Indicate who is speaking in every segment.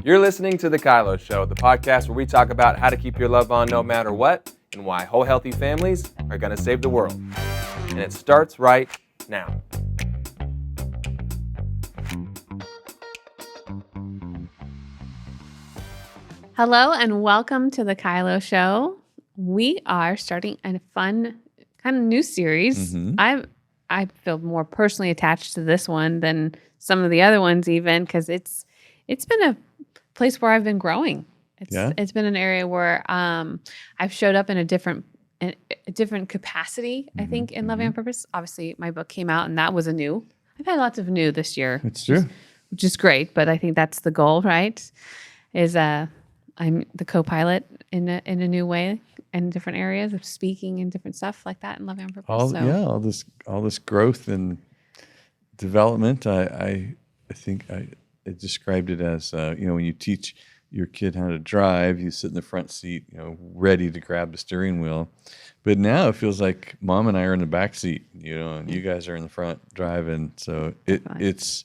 Speaker 1: You're listening to The Kylo Show, the podcast where we talk about how to keep your love on no matter what and why whole healthy families are going to save the world. And it starts right now.
Speaker 2: Hello and welcome to The Kylo Show. We are starting a fun kind of new series. I feel more personally attached to this one than some of the other ones even because it's been a place where I've been growing. It's been an area where I've showed up in a different capacity, I think, in Loving on Purpose. Obviously, my book came out and that was a new. I've had lots of new this year.
Speaker 3: It's true.
Speaker 2: Which is great, but I think that's the goal, right? I'm the co-pilot in a new way in different areas of speaking and different stuff like that in Loving on Purpose.
Speaker 3: All this growth and development. I think I described it as when you teach your kid how to drive, you sit in the front seat, ready to grab the steering wheel. But now it feels like Mom and I are in the back seat, and you guys are in the front driving. So it's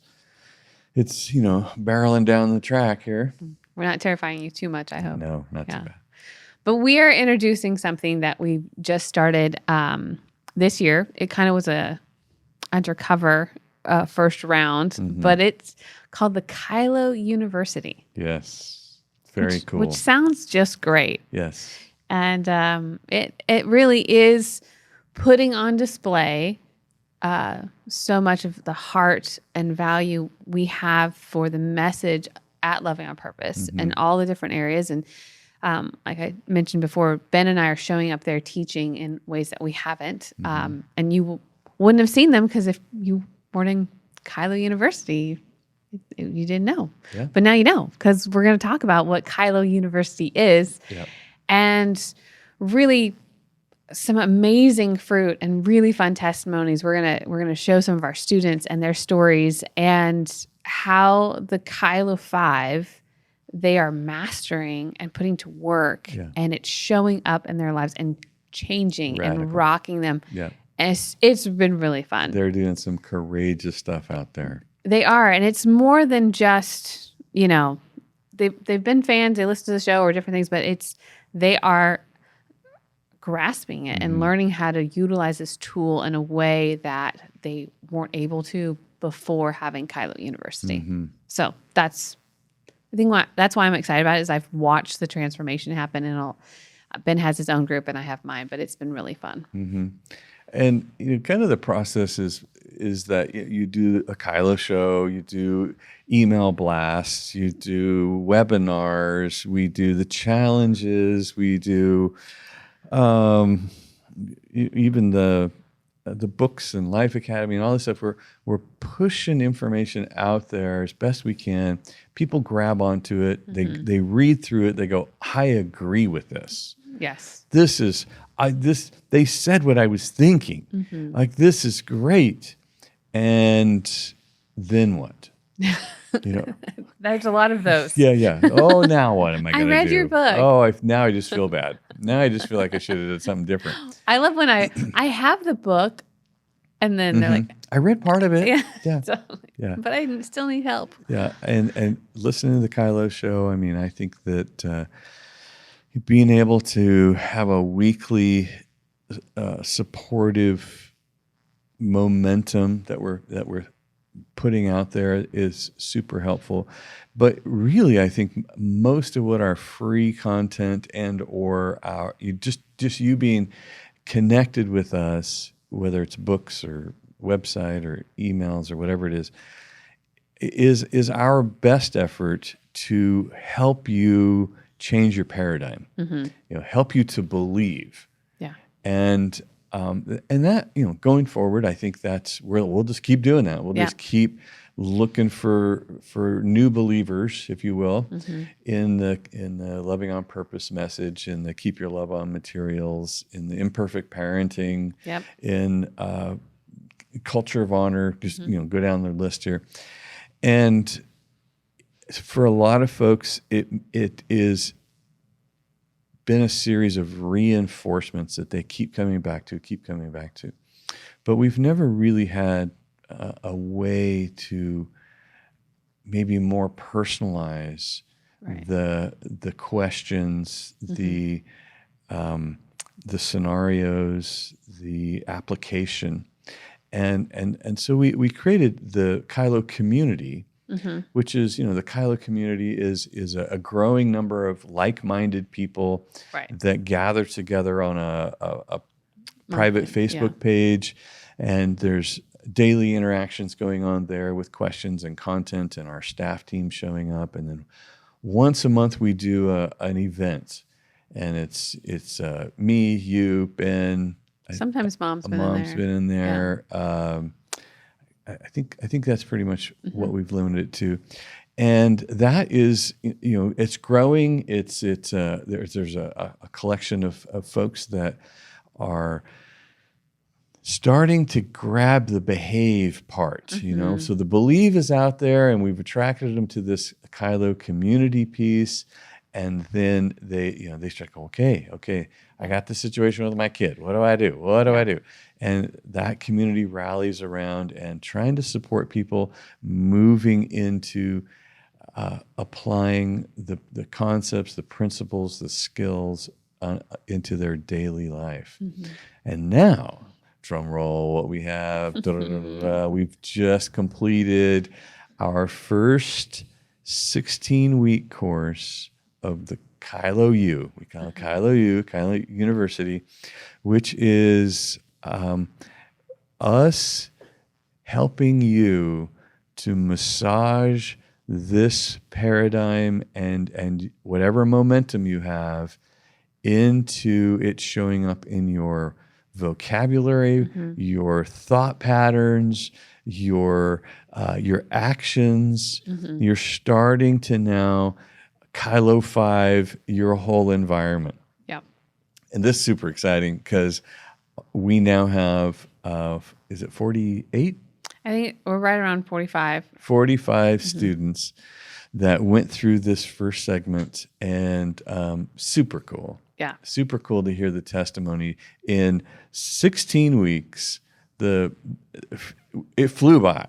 Speaker 3: barreling down the track here.
Speaker 2: We're not terrifying you too much, I hope.
Speaker 3: No, not too bad.
Speaker 2: But we are introducing something that we just started this year. It kind of was a undercover first round, but it's called the Kylo University.
Speaker 3: Yes, very cool.
Speaker 2: Which sounds just great.
Speaker 3: Yes.
Speaker 2: And it really is putting on display so much of the heart and value we have for the message at Loving on Purpose and all the different areas. And like I mentioned before, Ben and I are showing up there teaching in ways that we haven't. And you wouldn't have seen them because if you weren't in Kylo University, you didn't know. Yeah. But now you know because we're going to talk about what Kylo University is and really some amazing fruit and really fun testimonies. We're gonna show some of our students and their stories and how the Kylo 5 they are mastering and putting to work, and it's showing up in their lives and changing and rocking them. Yeah, and it's been really fun.
Speaker 3: They're doing some courageous stuff out there.
Speaker 2: They are, and it's more than just they've been fans, they listen to the show or different things, but they are grasping it and learning how to utilize this tool in a way that they weren't able to before having Kylo University. So that's why I'm excited about it is I've watched the transformation happen, and Ben has his own group and I have mine, but it's been really fun.
Speaker 3: And kind of the process is that you do a Kylo show, you do email blasts, you do webinars, we do the challenges, we do even the books and Life Academy and all this stuff. We're pushing information out there as best we can. People grab onto it. They read through it. They go, I agree with this.
Speaker 2: Yes.
Speaker 3: They said what I was thinking. Like, this is great. And then what?
Speaker 2: There's a lot of those.
Speaker 3: Yeah. Oh, now what am I going to do?
Speaker 2: I read your book.
Speaker 3: Oh, now I just feel bad. Now I just feel like I should have done something different.
Speaker 2: I love when I have the book and then they're like,
Speaker 3: I read part of it. Yeah.
Speaker 2: But I still need help.
Speaker 3: Yeah. And listening to the Kylo show, I mean, I think that being able to have a weekly supportive momentum that we're putting out there is super helpful. But really, I think most of what our free content and or you being connected with us, whether it's books or website or emails or whatever it is our best effort to help you change your paradigm, help you to believe. Yeah. And that, going forward, I think we'll just keep doing that. We'll just keep looking for new believers, if you will, in the Loving on Purpose message, in the Keep Your Love On materials, in the Imperfect Parenting, in Culture of Honor. Just go down the list here, and for a lot of folks, it is been a series of reinforcements that they keep coming back to. But we've never really had a way to maybe more personalize
Speaker 2: Right.
Speaker 3: the questions, the scenarios, the application, and so we created the Kylo community, which is, the Kylo community is a growing number of like-minded people
Speaker 2: Right.
Speaker 3: that gather together on a private
Speaker 2: Monthly,
Speaker 3: Facebook page, and there's daily interactions going on there with questions and content, and our staff team showing up, and then once a month we do an event, and it's me, you, Ben.
Speaker 2: Sometimes mom's been
Speaker 3: Mom's
Speaker 2: in there.
Speaker 3: been in
Speaker 2: Yeah.
Speaker 3: there. I think that's pretty much what we've limited it to, and that is, it's growing. There's a collection of folks that are starting to grab the behave part, So the believe is out there, and we've attracted them to this Kylo community piece, and then they start going, okay, I got this situation with my kid. What do I do? What do I do? And that community rallies around and trying to support people moving into applying the concepts, the principles, the skills into their daily life. And now, drum roll, what we have, we've just completed our first 16-week course of the Kylo U. We call it Kylo U, Kylo University, which is us helping you to massage this paradigm and whatever momentum you have into it showing up in your vocabulary, your thought patterns, your actions. You're starting to now Kylo 5 your whole environment.
Speaker 2: Yeah.
Speaker 3: And this is super exciting because we now have, is it 48?
Speaker 2: I think we're right around 45.
Speaker 3: 45 students that went through this first segment, and super cool.
Speaker 2: Yeah.
Speaker 3: Super cool to hear the testimony. In 16 weeks, it flew by.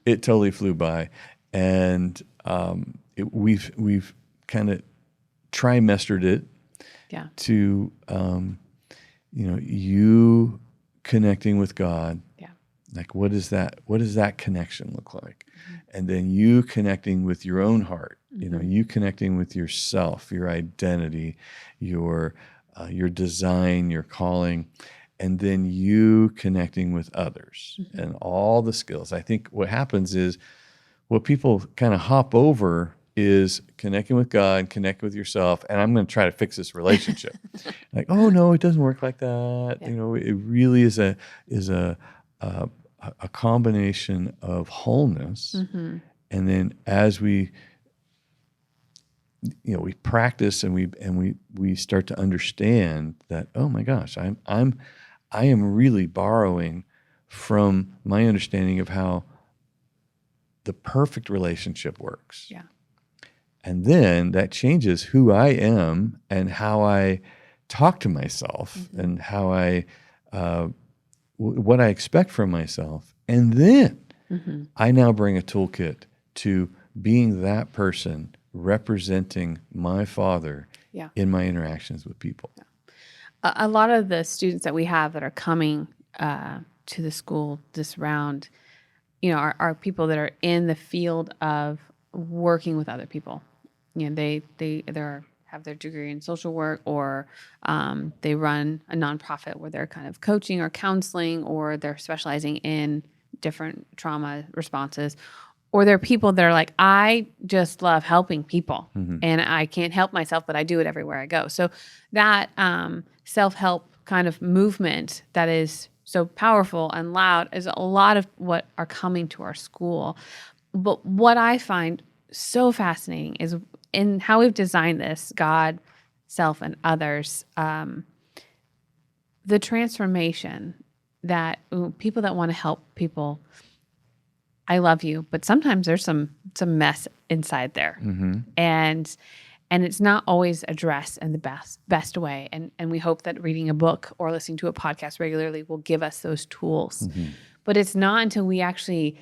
Speaker 3: It totally flew by. And we've kind of trimestered it to, you connecting with God.
Speaker 2: Yeah.
Speaker 3: Like, what does that connection look like? And then you connecting with your own heart, you connecting with yourself, your identity, your design, your calling, and then you connecting with others and all the skills. I think what happens is what people kind of hop over is connecting with God, connect with yourself, and I'm going to try to fix this relationship. Like, oh no, it doesn't work like that.
Speaker 2: Yeah.
Speaker 3: It really is a combination of wholeness, and then as we practice and we start to understand that, oh my gosh, I am really borrowing from my understanding of how the perfect relationship works.
Speaker 2: Yeah.
Speaker 3: And then that changes who I am and how I talk to myself and how I what I expect from myself. And then I now bring a toolkit to being that person representing my Father in my interactions with people.
Speaker 2: Yeah. A lot of the students that we have that are coming to the school this round, are people that are in the field of working with other people. They either have their degree in social work, or they run a nonprofit where they're kind of coaching or counseling, or they're specializing in different trauma responses. Or there are people that are like, I just love helping people and I can't help myself, but I do it everywhere I go. So that self-help kind of movement that is so powerful and loud is a lot of what are coming to our school. But what I find so fascinating is in how we've designed this, God, self, and others, the transformation that people that want to help people, I love you, but sometimes there's some mess inside there, and it's not always addressed in the best way. And we hope that reading a book or listening to a podcast regularly will give us those tools. But it's not until we actually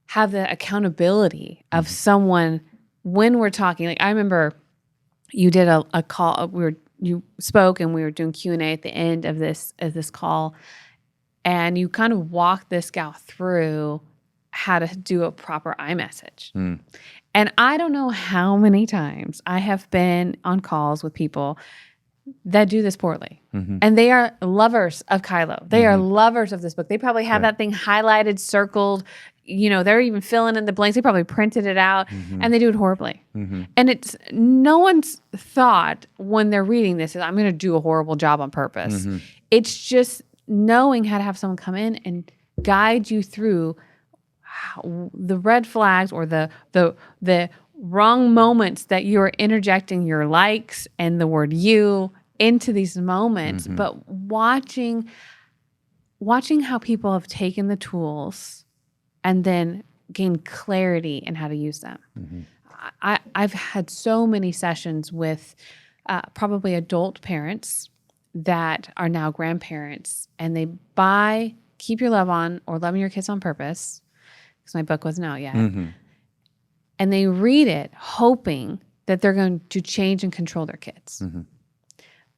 Speaker 2: have the accountability of someone when we're talking, like I remember you did a call, you spoke and we were doing Q&A at the end of this call, and you kind of walked this gal through how to do a proper iMessage. And I don't know how many times I have been on calls with people that do this poorly. And they are lovers of Kylo. They are lovers of this book. They probably have that thing highlighted, circled, they're even filling in the blanks. They probably printed it out and they do it horribly. And it's no one's thought when they're reading this is I'm going to do a horrible job on purpose. It's just knowing how to have someone come in and guide you through the red flags or the wrong moments that you're interjecting your likes and the word you into these moments, but watching how people have taken the tools and then gained clarity in how to use them. I've had so many sessions with probably adult parents that are now grandparents, and they buy Keep Your Love On or Loving Your Kids on Purpose, because my book wasn't out yet, and they read it hoping that they're going to change and control their kids.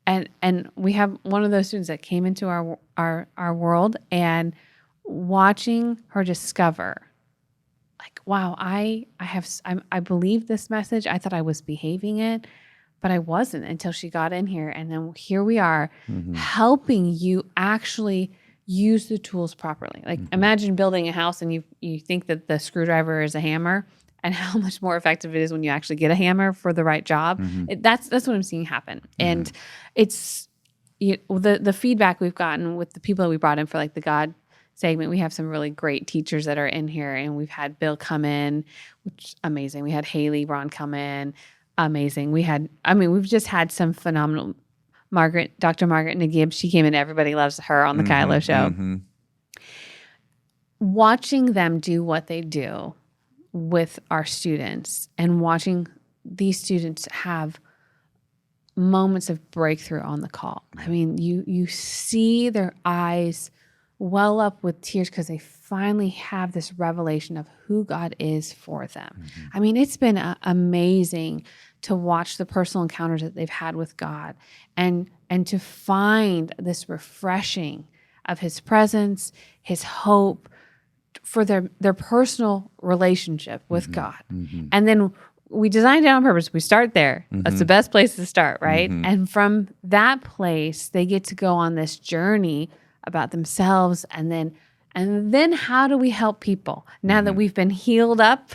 Speaker 2: And we have one of those students that came into our world, and watching her discover, like, wow, I believe this message. I thought I was behaving it, but I wasn't until she got in here. And then here we are helping you actually use the tools properly. Like imagine building a house and you think that the screwdriver is a hammer, and how much more effective it is when you actually get a hammer for the right job. That's what I'm seeing happen. And it's the feedback we've gotten with the people that we brought in for like the God segment. We have some really great teachers that are in here, and we've had Bill come in, which is amazing. We had Haley Ron come in, amazing. We've just had some phenomenal Dr. Margaret Nagib. She came in, everybody loves her on the Kylo show. Watching them do what they do with our students and watching these students have moments of breakthrough on the call. I mean, you see their eyes well up with tears because they finally have this revelation of who God is for them. I mean, it's been amazing to watch the personal encounters that they've had with God and to find this refreshing of his presence, his hope, for their personal relationship with God. And then we designed it on purpose. We start there. That's the best place to start, right? And from that place, they get to go on this journey about themselves. And then how do we help people? Now that we've been healed up,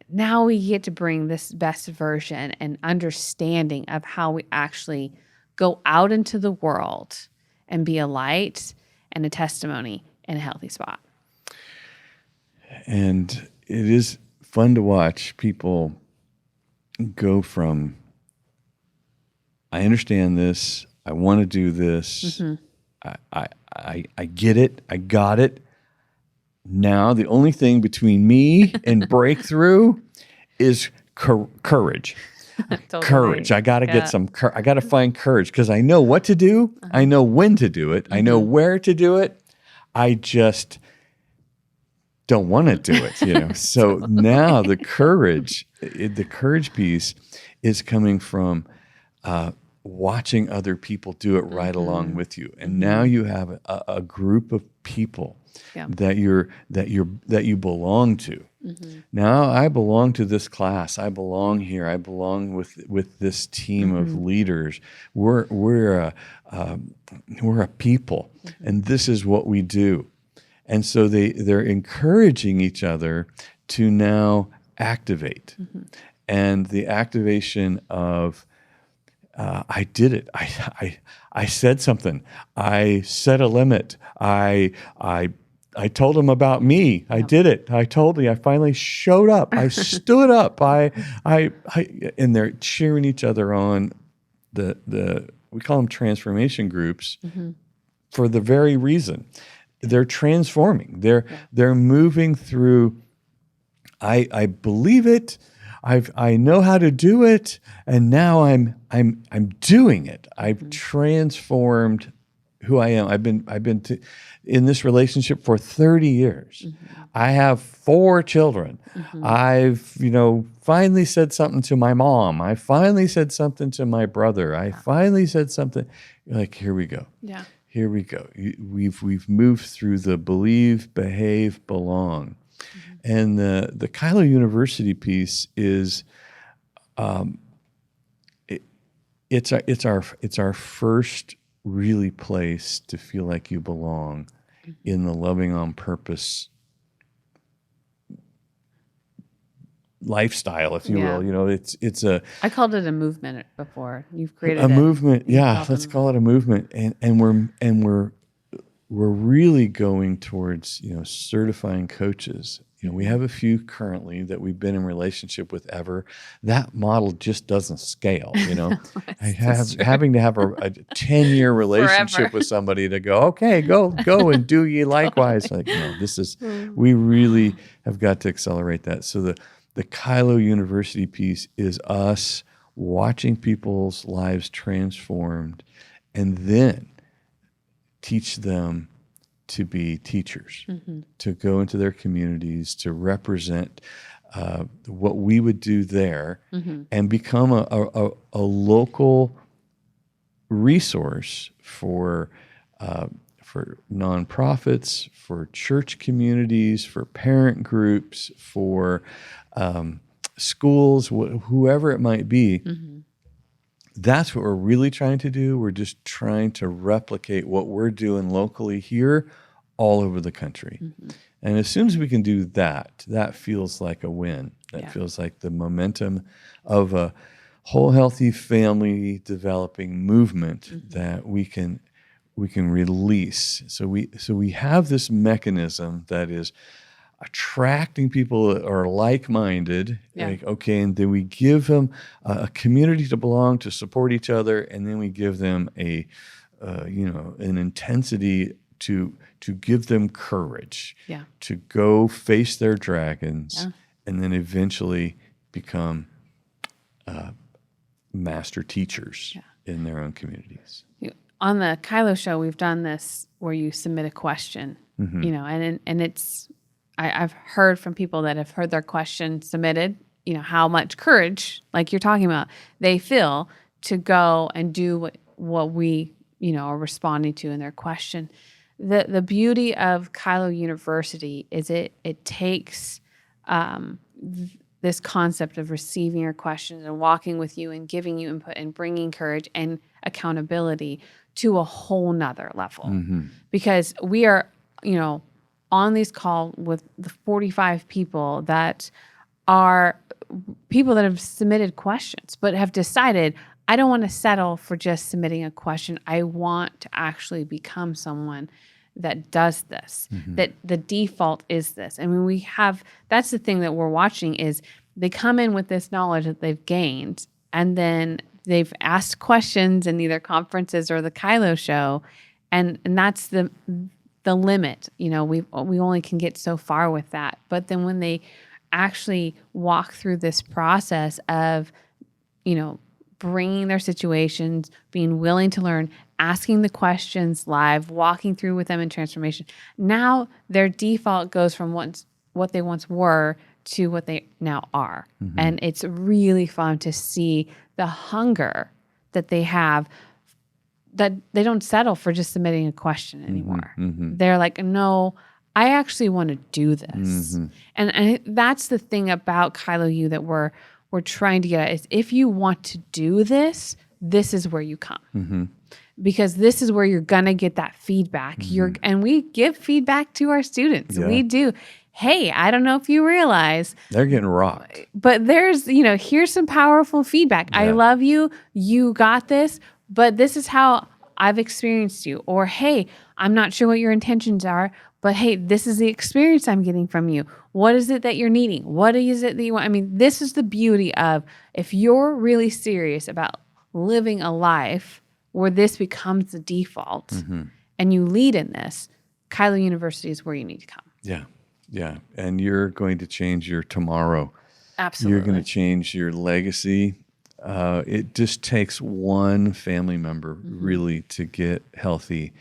Speaker 2: now we get to bring this best version and understanding of how we actually go out into the world and be a light and a testimony in a healthy spot.
Speaker 3: And it is fun to watch people go from, I understand this, I want to do this, I get it, I got it. Now the only thing between me and breakthrough is courage.
Speaker 2: Totally.
Speaker 3: Courage. I got to get some, I got to find courage because I know what to do. I know when to do it. I know where to do it. I just don't want to do it, So now the courage piece is coming from watching other people do it right along with you, and now you have a group of people that you belong to. Now I belong to this class. I belong here. I belong with this team of leaders. We're a people, and this is what we do. And so they're encouraging each other to now activate. And the activation of, I did it. I said something. I set a limit. I told them about me. I did it. I finally showed up. I stood up. And they're cheering each other on. We call them transformation groups for the very reason. They're transforming. They're moving through. I believe it. I know how to do it, and now I'm doing it. I've transformed who I am. I've been in this relationship for 30 years. I have 4 children. I've, finally said something to my mom. I finally said something to my brother. I finally said something. Like, here we go.
Speaker 2: Yeah.
Speaker 3: Here we go. We've moved through the believe, behave, belong. And the Kylo University piece is, it's our first really place to feel like you belong in the loving on purpose lifestyle, if you will. It's a
Speaker 2: I called it a movement before. You've created
Speaker 3: a movement. Yeah, let's call it a movement. And we're really going towards certifying coaches. We have a few currently that we've been in relationship with ever. That model just doesn't scale. Having to have a 10-year relationship
Speaker 2: Forever.
Speaker 3: with somebody to go, okay, go and do ye likewise. Like, this is, we really have got to accelerate that. So the Kylo University piece is us watching people's lives transformed and then teach them to be teachers, to go into their communities, to represent what we would do there, and become a local resource for nonprofits, for church communities, for parent groups, for schools, whoever it might be. That's what we're really trying to do. We're just trying to replicate what we're doing locally here all over the country. And as soon as we can do that, that feels like a win. That feels like the momentum of a whole healthy family developing movement that we can release. So we have this mechanism that is attracting people that are like-minded, and then we give them a community to belong, to support each other, and then we give them an intensity to give them courage, to go face their dragons, and then eventually become master teachers in their own communities.
Speaker 2: On the Kylo show, we've done this where you submit a question, and it's. I've heard from people that have heard their question submitted, how much courage, like you're talking about, they feel to go and do what we, are responding to in their question. The beauty of Kylo University is it takes this concept of receiving your questions and walking with you and giving you input and bringing courage and accountability to a whole nother level. Because we are, on these calls with the 45 people that are people that have submitted questions, but have decided, I don't want to settle for just submitting a question. I want to actually become someone that does this, that the default is this. And when that's the thing that we're watching is they come in with this knowledge that they've gained, and then they've asked questions in either conferences or the Kylo show. And that's the limit. We only can get so far with that. But then when they actually walk through this process of, bringing their situations, being willing to learn, asking the questions live, walking through with them in transformation, now their default goes from what they once were to what they now are. And it's really fun to see the hunger that they have, that they don't settle for just submitting a question anymore. They're like, no, I actually want to do this. And that's the thing about Kylo U that we're trying to get at is if you want to do this, this is where you come. Because this is where you're going to get that feedback. And we give feedback to our students. We do. Hey, I don't know if you realize.
Speaker 3: They're getting rocked.
Speaker 2: But there's, here's some powerful feedback. I love you. You got this. But this is how I've experienced you. Or, hey, I'm not sure what your intentions are, but hey, this is the experience I'm getting from you. What is it that you're needing? What is it that you want? I mean, this is the beauty of if you're really serious about living a life where this becomes the default and you lead in this, Kylo University is where you need to come.
Speaker 3: Yeah. And you're going to change your tomorrow.
Speaker 2: Absolutely.
Speaker 3: You're going to change your legacy. it just takes one family member really to get healthy,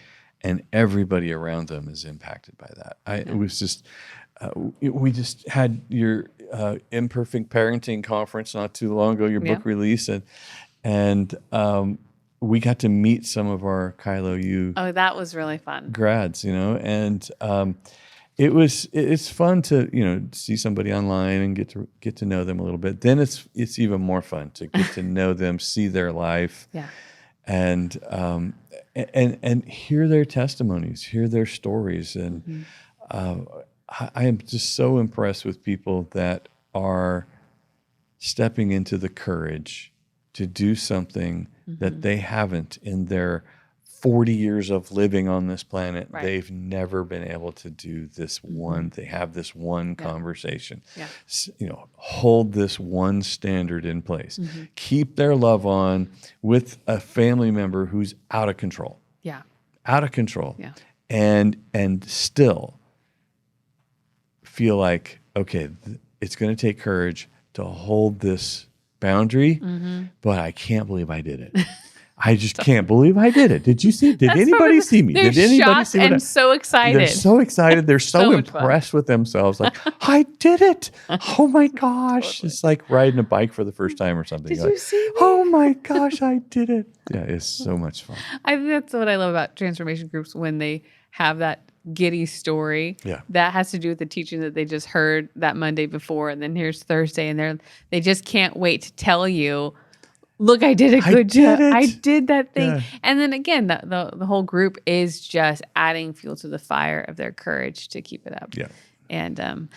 Speaker 3: and everybody around them is impacted by that. It was just, we just had your imperfect parenting conference not too long ago, your book release, and we got to meet some of our Kylo U
Speaker 2: Oh, that was really fun.
Speaker 3: grads, and it's fun to see somebody online and get to know them a little bit. Then it's even more fun to get to know them, see their life, and hear their testimonies, hear their stories, and I am just so impressed with people that are stepping into the courage to do something that they haven't in their 40 years of living on this planet.
Speaker 2: Right.
Speaker 3: They've never been able to do this one. They have this one conversation. Hold this one standard in place. Keep their love on with a family member who's out of control. Out of control. And still feel like, okay, it's going to take courage to hold this boundary, but I can't believe I did it. I just can't believe I did it. Did you see? Did anybody see me?
Speaker 2: They're
Speaker 3: Did anybody
Speaker 2: shocked
Speaker 3: see
Speaker 2: and so excited.
Speaker 3: They're so excited. They're so
Speaker 2: much fun.
Speaker 3: impressed with themselves. Like, I did it. Oh my gosh. It's like riding a bike for the first time or something.
Speaker 2: Did
Speaker 3: You're
Speaker 2: you see me?
Speaker 3: Oh my gosh, I did it. Yeah, it's so much fun.
Speaker 2: I think that's what I love about transformation groups, when they have that giddy story that has to do with the teaching that they just heard that Monday before, and then here's Thursday, and they just can't wait to tell you, look, I did a good job. I did that thing. Yeah. And then again, the whole group is just adding fuel to the fire of their courage to keep it up.
Speaker 3: Yeah.
Speaker 2: And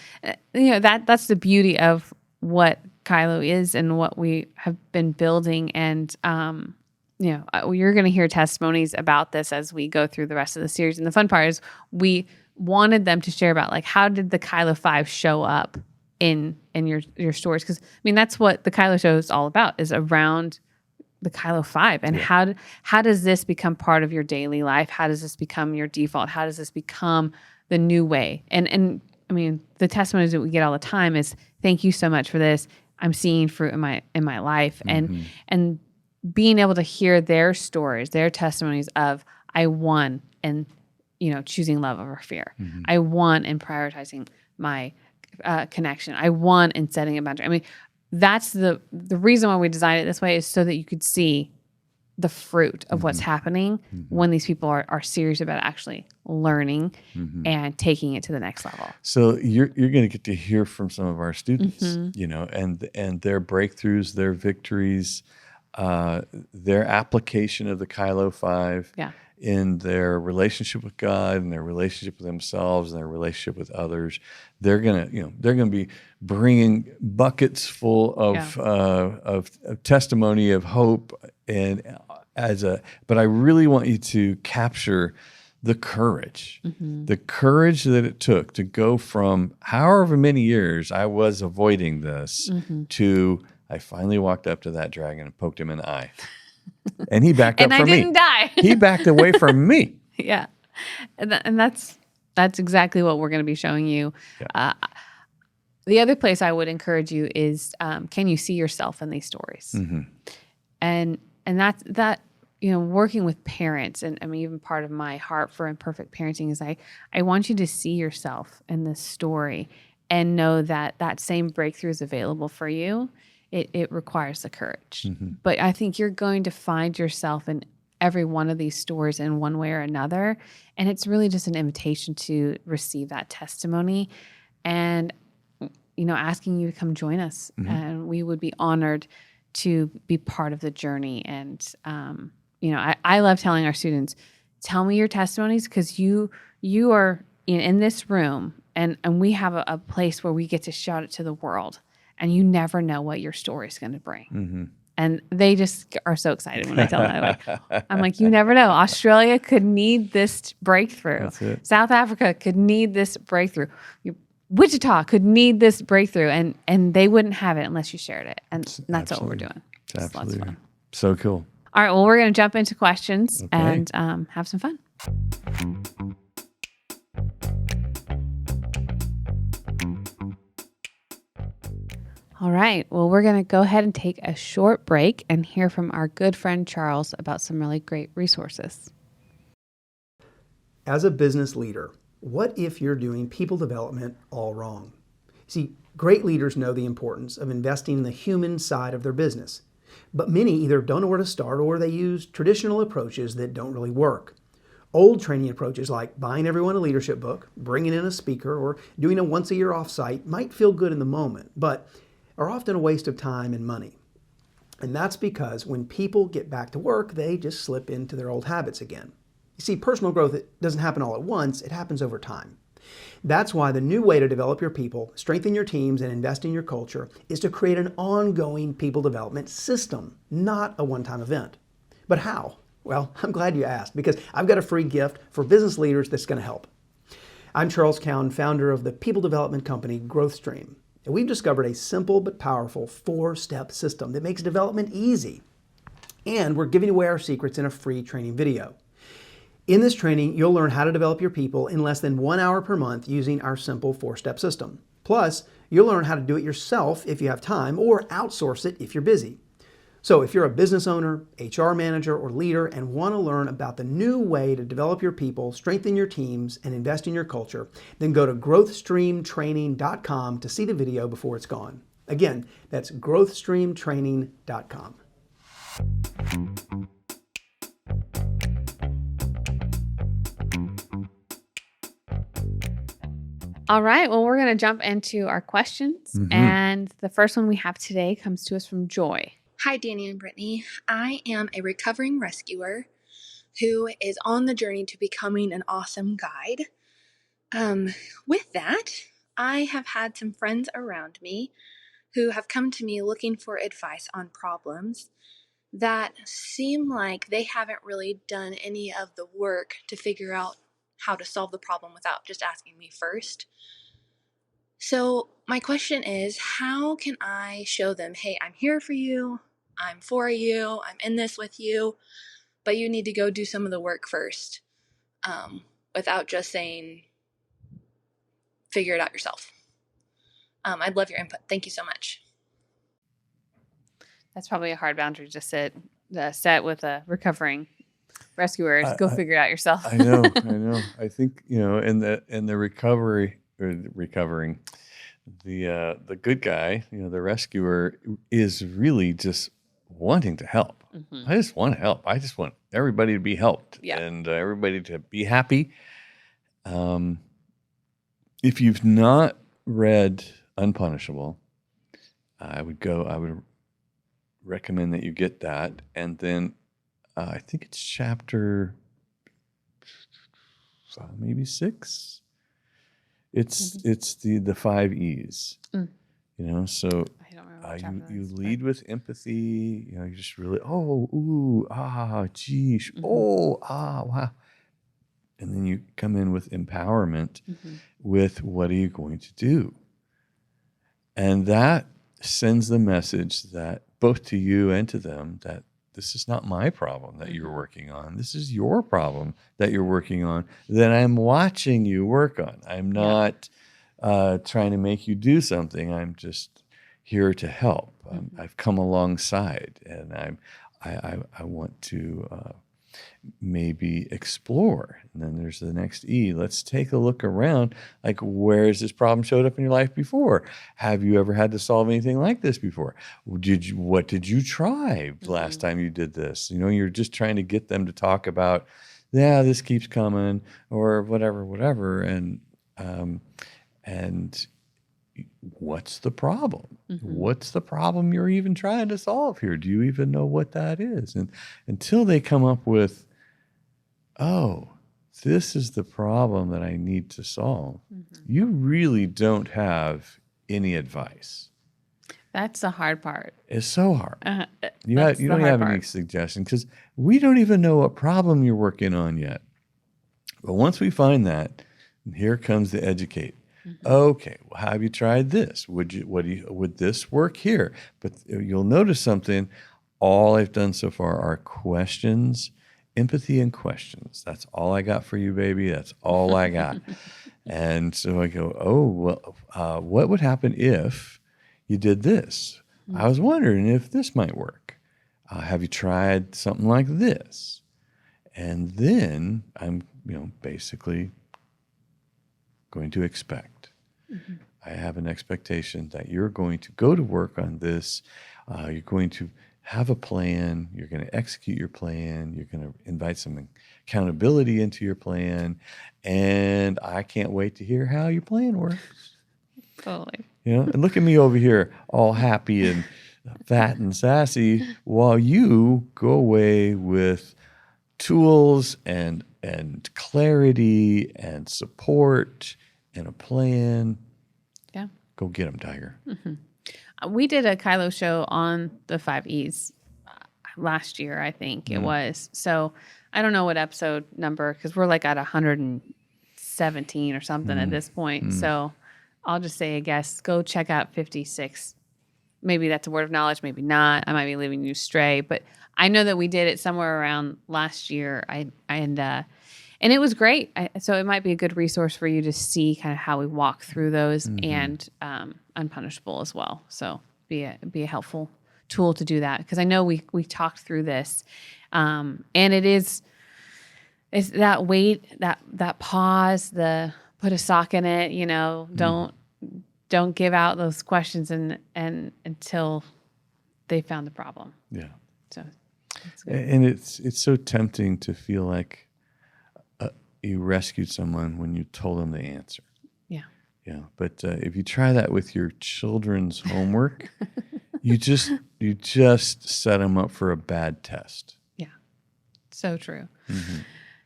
Speaker 2: that's the beauty of what Kylo is and what we have been building. And you're going to hear testimonies about this as we go through the rest of the series. And the fun part is we wanted them to share about, like, how did the Kylo 5 show up in your stories? Because that's what the Kylo show is all about, is around the Kylo 5. And how does this become part of your daily life? How does this become your default? How does this become the new way? And the testimonies that we get all the time is, thank you so much for this. I'm seeing fruit in my life. And being able to hear their stories, their testimonies of, I won in choosing love over fear. I won in prioritizing my connection. I won in setting a boundary. That's the reason why we designed it this way, is so that you could see the fruit of what's happening when these people are serious about actually learning and taking it to the next level.
Speaker 3: So you're going to get to hear from some of our students, and their breakthroughs, their victories, their application of the Kylo 5. In their relationship with God and their relationship with themselves and their relationship with others. They're gonna be bringing buckets full of testimony, of hope, but I really want you to capture the courage that it took to go from however many years I was avoiding this to, I finally walked up to that dragon and poked him in the eye. And he backed up from me.
Speaker 2: And I didn't die.
Speaker 3: He backed away from me.
Speaker 2: Yeah. And that's exactly what we're going to be showing you. Yeah. The other place I would encourage you is, can you see yourself in these stories? And that working with parents, and even part of my heart for imperfect parenting is I want you to see yourself in this story and know that same breakthrough is available for you. It requires the courage. But I think you're going to find yourself in every one of these stories in one way or another. And it's really just an invitation to receive that testimony and, asking you to come join us. And we would be honored to be part of the journey. And, I love telling our students, tell me your testimonies, because you are in this room and we have a place where we get to shout it to the world. And you never know what your story is going to bring. And they just are so excited when I tell them that. I'm like, you never know. Australia could need this breakthrough. South Africa could need this breakthrough. Wichita could need this breakthrough. And they wouldn't have it unless you shared it. And that's what we're doing.
Speaker 3: It's lots of fun. So cool.
Speaker 2: All right. Well, we're going to jump into questions and have some fun. All right. Well, we're going to go ahead and take a short break and hear from our good friend Charles about some really great resources.
Speaker 4: As a business leader, what if you're doing people development all wrong? See, great leaders know the importance of investing in the human side of their business, but many either don't know where to start or they use traditional approaches that don't really work. Old training approaches like buying everyone a leadership book, bringing in a speaker, or doing a once-a-year offsite might feel good in the moment, but are often a waste of time and money. And that's because when people get back to work, they just slip into their old habits again. You see, personal growth, it doesn't happen all at once, it happens over time. That's why the new way to develop your people, strengthen your teams, and invest in your culture is to create an ongoing people development system, not a one-time event. But how? Well, I'm glad you asked, because I've got a free gift for business leaders that's going to help. I'm Charles Cowan, founder of the people development company GrowthStream, and we've discovered a simple but powerful 4-step system that makes development easy. And we're giving away our secrets in a free training video. In this training, you'll learn how to develop your people in less than 1 hour per month using our simple 4-step system. Plus, you'll learn how to do it yourself if you have time, or outsource it if you're busy. So if you're a business owner, HR manager, or leader and want to learn about the new way to develop your people, strengthen your teams, and invest in your culture, then go to growthstreamtraining.com to see the video before it's gone. Again, that's growthstreamtraining.com.
Speaker 2: All right. Well, we're going to jump into our questions. And the first one we have today comes to us from Joy.
Speaker 5: Hi, Danny and Brittany. I am a recovering rescuer who is on the journey to becoming an awesome guide. With that, I have had some friends around me who have come to me looking for advice on problems that seem like they haven't really done any of the work to figure out how to solve the problem without just asking me first. So my question is, how can I show them, hey, I'm here for you, I'm for you, I'm in this with you, but you need to go do some of the work first, without just saying, figure it out yourself. I'd love your input. Thank you so much.
Speaker 2: That's probably a hard boundary to set with a recovering rescuer. Go figure it out yourself.
Speaker 3: I know. I think, in the recovering, the good guy, the rescuer is really just wanting to help. I just want to help. I just want everybody to be helped and everybody to be happy. If you've not read Unpunishable, I would recommend that you get that. And then I think it's chapter maybe 6. It's the 5 E's. So
Speaker 2: I don't remember what chapter
Speaker 3: you
Speaker 2: that is,
Speaker 3: lead
Speaker 2: but-
Speaker 3: with empathy. You just really geez, wow. And then you come in with empowerment with what are you going to do? And that sends the message that both to you and to them that this is not my problem that you're working on. This is your problem that you're working on that I'm watching you work on. I'm not trying to make you do something. I'm just here to help. I've come alongside, and I want to maybe explore. And then there's the next E. Let's take a look around. Like, where has this problem showed up in your life before? Have you ever had to solve anything like this before? What did you try last time you did this? You're just trying to get them to talk about, this keeps coming, or whatever. And what's the problem? What's the problem you're even trying to solve here? Do you even know what that is? And until they come up with, this is the problem that I need to solve, you really don't have any advice.
Speaker 2: That's the hard part.
Speaker 3: It's so hard. You
Speaker 2: That's
Speaker 3: don't
Speaker 2: the hard
Speaker 3: have any
Speaker 2: part.
Speaker 3: suggestions because we don't even know what problem you're working on yet. But once we find that, here comes the educate. Okay, well, have you tried this? Would this work here? But you'll notice something. All I've done so far are questions, empathy and questions. That's all I got for you, baby. That's all I got. And so I go, what would happen if you did this. I was wondering if this might work. Have you tried something like this? And then I'm, basically going to expect. I have an expectation that you're going to go to work on this. You're going to have a plan. You're going to execute your plan. You're going to invite some accountability into your plan. And I can't wait to hear how your plan works.
Speaker 2: Totally.
Speaker 3: And look at me over here, all happy and fat and sassy, while you go away with tools and clarity and support and a plan.
Speaker 2: Yeah.
Speaker 3: Go get them, Tiger.
Speaker 2: We did a Kylo show on the 5 E's last year, I think it was. So I don't know what episode number, because we're like at 117 or something at this point. So I'll just say, I guess, go check out 56. Maybe that's a word of knowledge, maybe not. I might be leaving you astray, but I know that we did it somewhere around last year. And it was great. So it might be a good resource for you to see kind of how we walk through those, and Unpunishable as well. So be a helpful tool to do that, because I know we talked through this, and it's that wait, that pause, the put a sock in it. Don't give out those questions and until they found the problem.
Speaker 3: Yeah.
Speaker 2: So that's good.
Speaker 3: And it's so tempting to feel like you rescued someone when you told them the answer.
Speaker 2: Yeah.
Speaker 3: Yeah. But if you try that with your children's homework, you just set them up for a bad test.
Speaker 2: Yeah. So true.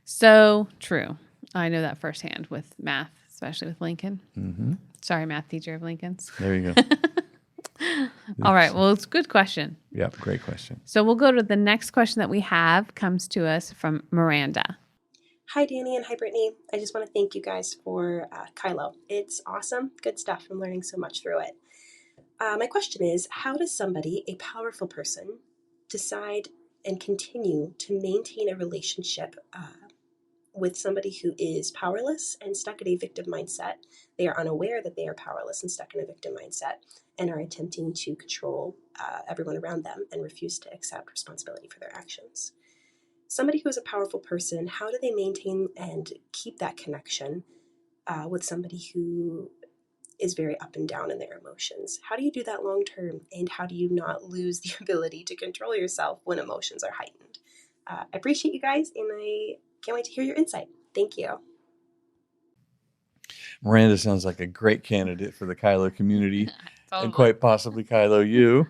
Speaker 2: So true. I know that firsthand with math, especially with Lincoln. Sorry, math teacher of Lincoln's.
Speaker 3: There you go.
Speaker 2: All right. Well, it's a good question.
Speaker 3: Yeah, great question.
Speaker 2: So we'll go to the next question that we have, comes to us from Miranda.
Speaker 6: Hi, Danny, and hi, Brittany. I just want to thank you guys for Kylo. It's awesome. Good stuff. I'm learning so much through it. My question is, how does somebody, a powerful person, decide and continue to maintain a relationship with somebody who is powerless and stuck in a victim mindset? They are unaware that they are powerless and stuck in a victim mindset and are attempting to control everyone around them and refuse to accept responsibility for their actions. Somebody who is a powerful person, how do they maintain and keep that connection with somebody who is very up and down in their emotions? How do you do that long term? And how do you not lose the ability to control yourself when emotions are heightened? I appreciate you guys, and I can't wait to hear your insight. Thank you.
Speaker 3: Miranda sounds like a great candidate for the Kylo community.
Speaker 2: Totally.
Speaker 3: And quite possibly Kylo, you.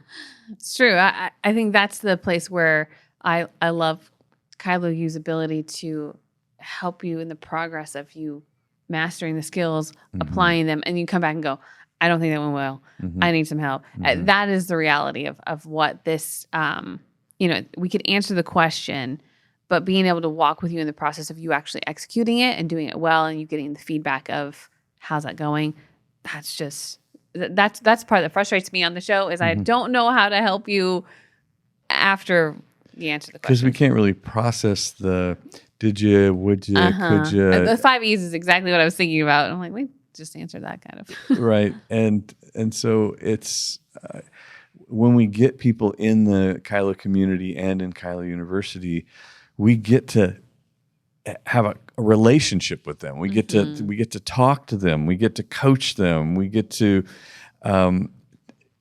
Speaker 2: It's true. I think that's the place where I love Kylo U's ability to help you in the progress of you mastering the skills, applying them, and you come back and go, I don't think that went well. I need some help. That is the reality of what this, we could answer the question, but being able to walk with you in the process of you actually executing it and doing it well, and you getting the feedback of how's that going. That's part that frustrates me on the show is I don't know how to help you after you answer the question.
Speaker 3: Because we can't really process the did you, would you, could you.
Speaker 2: The 5 E's is exactly what I was thinking about. I'm like, we just answered that kind of.
Speaker 3: Right. And so it's when we get people in the Kylo community and in Kylo University, we get to have a relationship with them. We get to talk to them. We get to coach them. We get to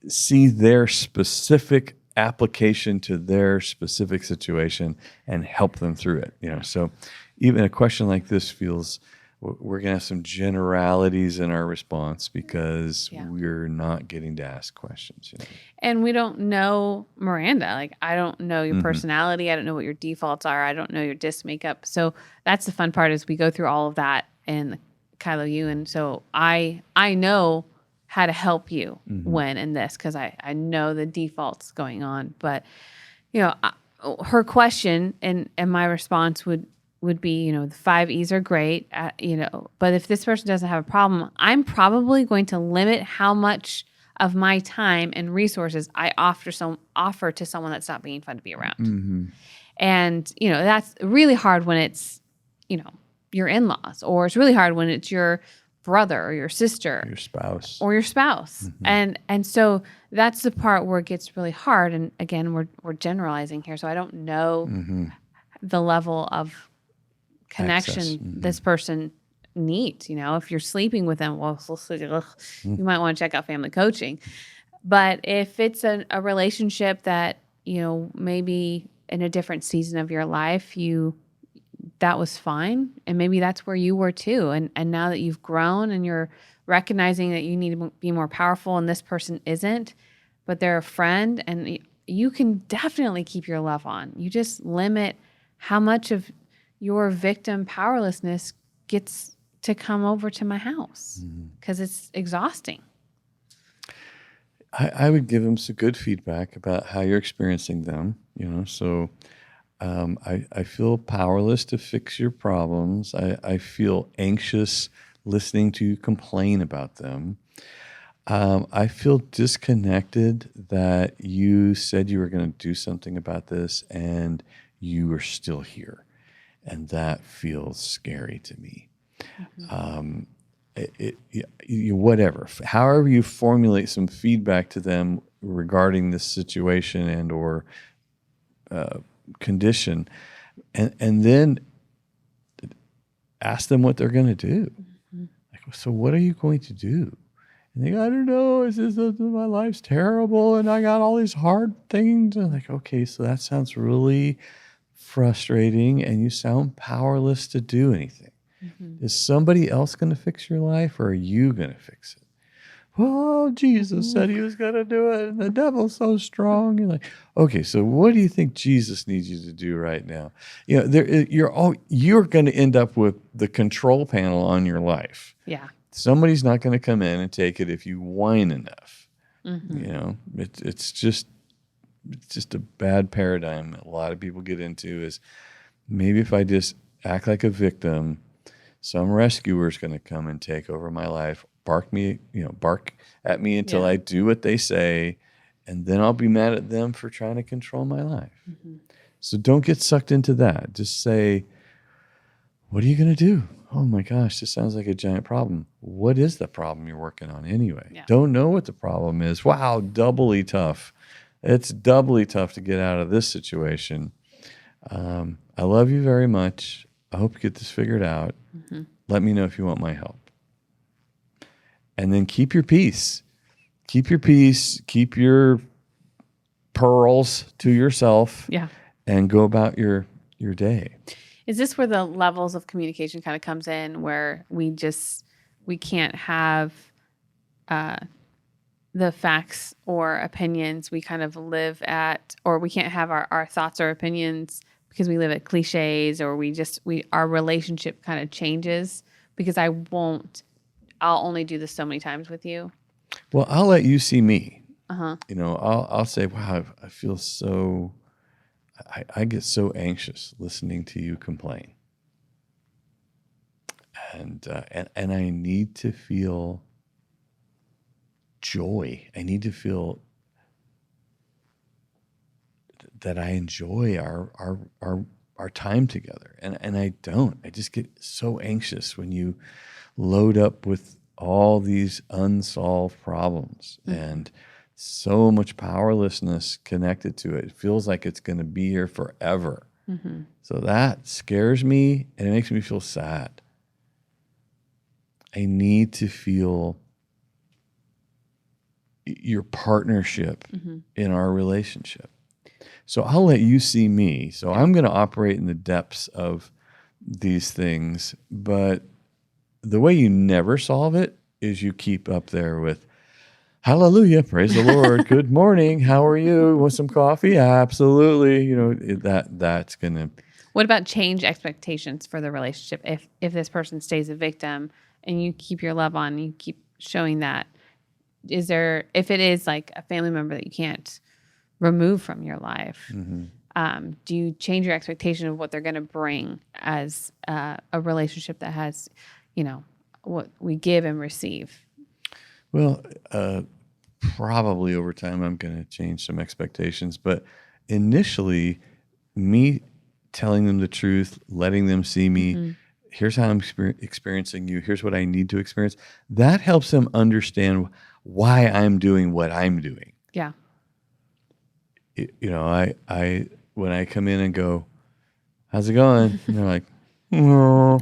Speaker 3: see their specific application to their specific situation and help them through it. So even a question like this feels we're going to have some generalities in our response because we're not getting to ask questions.
Speaker 2: And we don't know Miranda. Like, I don't know your personality. I don't know what your defaults are. I don't know your disc makeup. So that's the fun part is we go through all of that in Kylo U. And so I know how to help you when in this because I know the defaults going on. But, her question and my response would be, the 5 E's are great, but if this person doesn't have a problem, I'm probably going to limit how much of my time and resources I offer to someone that's not being fun to be around. And, that's really hard when it's, your in-laws, or it's really hard when it's your brother or your sister
Speaker 3: Your spouse.
Speaker 2: or your spouse. And so that's the part where it gets really hard. And again, we're generalizing here, so I don't know the level of connection
Speaker 3: Access.
Speaker 2: this person needs. If you're sleeping with them, well, you might want to check out family coaching. But if it's a relationship that, maybe in a different season of your life, that was fine. And maybe that's where you were too. And now that you've grown and you're recognizing that you need to be more powerful and this person isn't, but they're a friend, and you can definitely keep your love on. You just limit how much of your victim powerlessness gets to come over to my house because it's exhausting.
Speaker 3: I would give them some good feedback about how you're experiencing them, so I feel powerless to fix your problems. I feel anxious listening to you complain about them. I feel disconnected that you said you were going to do something about this and you are still here. And that feels scary to me. Whatever, however you formulate some feedback to them regarding this situation and or condition, and then ask them what they're going to do. Like, so what are you going to do? And they go, I don't know. It's just my life's terrible, and I got all these hard things. And like, okay, so that sounds really frustrating, and you sound powerless to do anything. Is somebody else going to fix your life, or are you going to fix it? Well, Jesus said he was going to do it, and the devil's so strong. You're like, okay, so what do you think Jesus needs you to do right now? You're going to end up with the control panel on your life.
Speaker 2: Yeah.
Speaker 3: Somebody's not going to come in and take it if you whine enough. It's just a bad paradigm that a lot of people get into. Is maybe if I just act like a victim, some rescuer is going to come and take over my life, bark at me until I do what they say, and then I'll be mad at them for trying to control my life. So don't get sucked into that. Just say, what are you going to do? Oh my gosh, this sounds like a giant problem. What is the problem you're working on anyway?
Speaker 2: Yeah.
Speaker 3: Don't know what the problem is. Wow, doubly tough. It's doubly tough to get out of this situation. I love you very much. I hope you get this figured out. Let me know if you want my help. And then keep your peace. Keep your peace. Keep your pearls to yourself.
Speaker 2: Yeah.
Speaker 3: And go about your day.
Speaker 2: Is this where the levels of communication kind of comes in, where we can't have the facts or opinions we kind of live at, or we can't have our thoughts or opinions because we live at cliches, or our relationship kind of changes because I'll only do this so many times with you?
Speaker 3: Well, I'll let you see me. I'll say, wow, I feel so... I get so anxious listening to you complain, and I need to feel joy. I need to feel that I enjoy our time together, and I don't. I just get so anxious when you load up with all these unsolved problems and so much powerlessness connected to it. It feels like it's going to be here forever. So that scares me, and it makes me feel sad. I need to feel your partnership in our relationship. So I'll let you see me. So I'm going to operate in the depths of these things, but the way you never solve it is you keep up there with, hallelujah, praise the Lord, good morning, how are you, want some coffee? Absolutely. That's going to...
Speaker 2: What about change expectations for the relationship? If this person stays a victim and you keep your love on, you keep showing that, if it is like a family member that you can't remove from your life, do you change your expectation of what they're going to bring as a relationship that has, what we give and receive?
Speaker 3: Well, probably over time I'm going to change some expectations, but initially me telling them the truth, letting them see me, here's how I'm experiencing you. Here's what I need to experience. That helps them understand why I'm doing what I'm doing.
Speaker 2: Yeah.
Speaker 3: I when I come in and go, how's it going? And they're like, oh,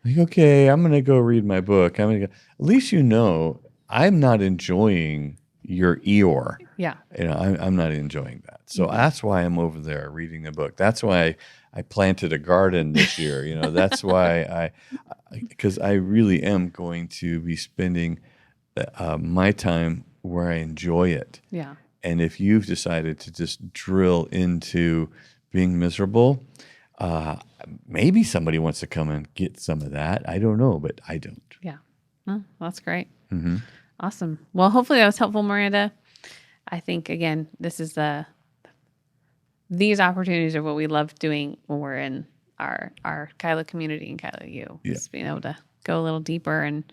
Speaker 3: like, okay, I'm going to go read my book. At least I'm not enjoying your Eeyore.
Speaker 2: Yeah.
Speaker 3: I'm not enjoying that. So that's why I'm over there reading the book. That's why I planted a garden this year. That's why because I really am going to be spending my time where I enjoy it.
Speaker 2: Yeah.
Speaker 3: And if you've decided to just drill into being miserable, maybe somebody wants to come and get some of that. I don't know, but I don't.
Speaker 2: Yeah. Oh, that's great.
Speaker 3: Mm-hmm.
Speaker 2: Awesome. Well, hopefully that was helpful, Miranda. I think, again, these opportunities are what we love doing when we're in our Kylo community and Kylo U.
Speaker 3: Yeah.
Speaker 2: Just being able to go a little deeper and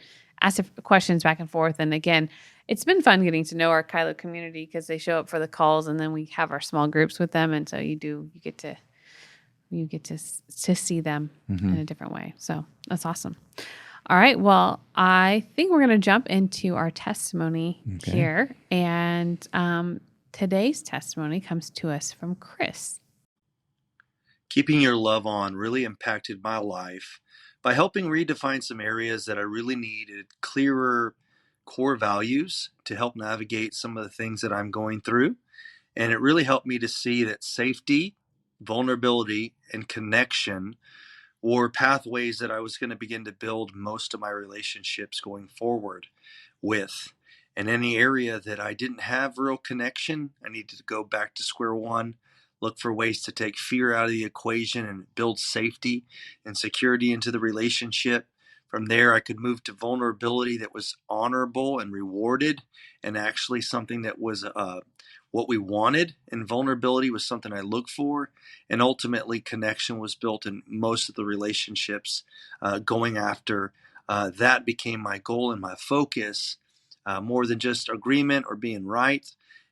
Speaker 2: ask questions back and forth. And again, it's been fun getting to know our Kylo community because they show up for the calls and then we have our small groups with them. And so you get to see them in a different way. So that's awesome. All right. Well, I think we're going to jump into our testimony here. And today's testimony comes to us from Chris.
Speaker 7: Keeping your love on really impacted my life by helping redefine some areas that I really needed clearer core values to help navigate some of the things that I'm going through. And it really helped me to see that safety, vulnerability, and connection were pathways that I was going to begin to build most of my relationships going forward with. And any area that I didn't have real connection, I needed to go back to square one, look for ways to take fear out of the equation and build safety and security into the relationship. From there, I could move to vulnerability that was honorable and rewarded and actually something that was what we wanted. And vulnerability was something I looked for. And ultimately, connection was built in most of the relationships going after. That became my goal and my focus, more than just agreement or being right.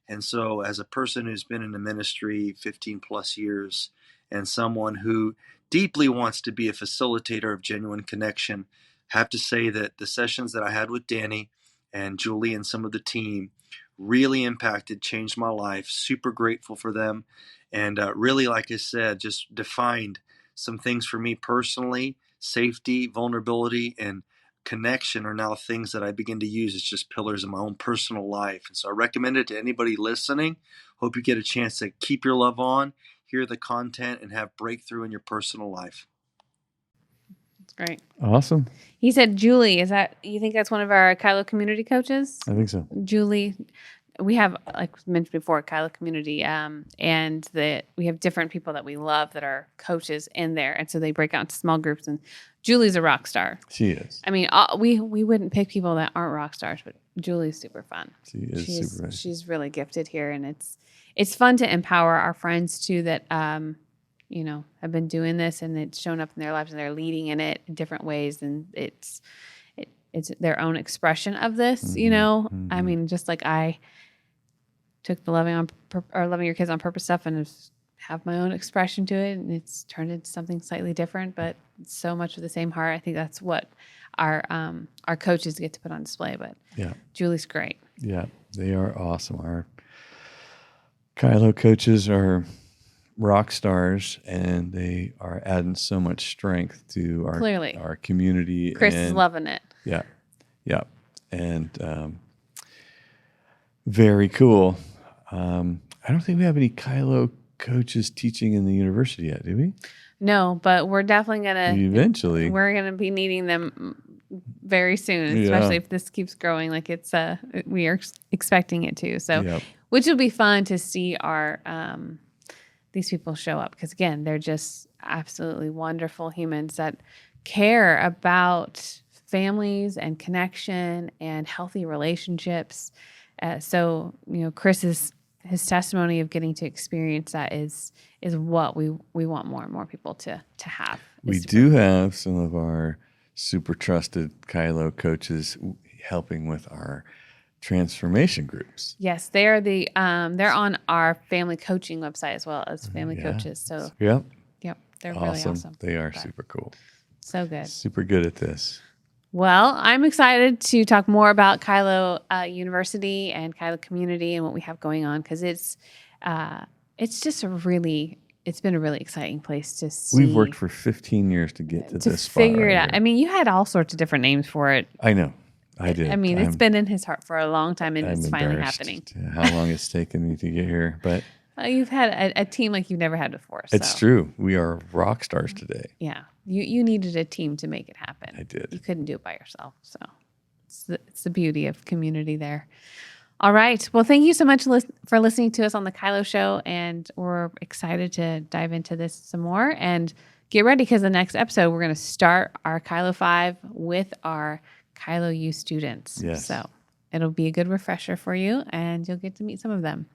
Speaker 7: And so as a person who's been in the ministry 15 plus years and someone who deeply wants to be a facilitator of genuine connection, I have to say that the sessions that I had with Danny and Julie and some of the team really impacted, changed my life. Super grateful for them. And really, like I said, just defined some things for me personally. Safety, vulnerability, and connection are now things that I begin to use as just pillars in my own personal life. And so I recommend it to anybody listening. Hope you get a chance to keep your love on, hear the content, and have breakthrough in your personal life.
Speaker 2: That's great.
Speaker 3: Awesome.
Speaker 2: He said, Julie, you think that's one of our Kylo community coaches?
Speaker 3: I think so.
Speaker 2: Julie, we have, like mentioned before, Kylo community, and we have different people that we love that are coaches in there. And so they break out into small groups, and Julie's a rock star.
Speaker 3: She is.
Speaker 2: I mean, we wouldn't pick people that aren't rock stars, but Julie's super fun.
Speaker 3: She is super fun.
Speaker 2: She's really gifted here, and it's fun to empower our friends too that have been doing this, and it's shown up in their lives, and they're leading in it in different ways, and it's their own expression of this.
Speaker 3: Mm-hmm.
Speaker 2: I mean, just like I took the loving your kids on purpose stuff and have my own expression to it, and it's turned into something slightly different, but it's so much of the same heart. I think that's what our coaches get to put on display. But
Speaker 3: yeah,
Speaker 2: Julie's great.
Speaker 3: Yeah, they are awesome. Our Kylo coaches are rock stars, and they are adding so much strength to our community.
Speaker 2: Chris is loving it.
Speaker 3: Yeah, and very cool. I don't think we have any Kylo coaches teaching in the university yet, do we?
Speaker 2: No, but we're definitely
Speaker 3: eventually.
Speaker 2: We're gonna be needing them very soon, especially if this keeps growing like we are expecting it to. So, which will be fun to see our these people show up, because again, they're just absolutely wonderful humans that care about families and connection and healthy relationships. So, Chris's his testimony of getting to experience that is what we want more and more people to have.
Speaker 3: We do have some of our super trusted Kylo coaches helping with our transformation groups.
Speaker 2: Yes, they are they're on our family coaching website as well as family coaches. So
Speaker 3: yep,
Speaker 2: they're
Speaker 3: awesome.
Speaker 2: really awesome.
Speaker 3: They are super cool.
Speaker 2: So good.
Speaker 3: Super good at this.
Speaker 2: Well, I'm excited to talk more about Kylo University and Kylo community and what we have going on, because it's just it's been a really exciting place to see.
Speaker 3: We've worked for 15 years to get to this spot.
Speaker 2: Figure it
Speaker 3: right
Speaker 2: out.
Speaker 3: here.
Speaker 2: I mean, you had all sorts of different names for it.
Speaker 3: I know. I did.
Speaker 2: I mean, it's been in his heart for a long time, and it's finally happening.
Speaker 3: How long it's taken me to get here, but
Speaker 2: You've had a team like you've never had before.
Speaker 3: it's
Speaker 2: so.
Speaker 3: true. We are rock stars today.
Speaker 2: Yeah, you needed a team to make it happen.
Speaker 3: I did.
Speaker 2: You couldn't do it by yourself. So it's the beauty of community there. All right. Well, thank you so much for listening to us on the Kylo Show, and we're excited to dive into this some more. And get ready, because the next episode we're going to start our Kylo 5 with our Kylo U students.
Speaker 3: Yes.
Speaker 2: So it'll be a good refresher for you, and you'll get to meet some of them.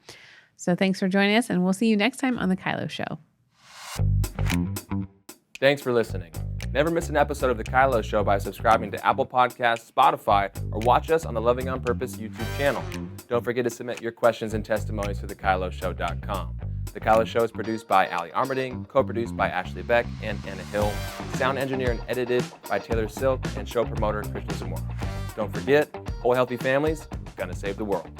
Speaker 2: So thanks for joining us, and we'll see you next time on the Kylo Show.
Speaker 1: Thanks for listening. Never miss an episode of The Kylo Show by subscribing to Apple Podcasts, Spotify, or watch us on the Loving on Purpose YouTube channel. Don't forget to submit your questions and testimonies to thekyloshow.com. The Kylo Show is produced by Allie Armerding, co-produced by Ashley Beck and Anna Hill, sound engineered and edited by Taylor Silk, and show promoter Krishna Zamora. Don't forget, whole healthy families, gonna save the world.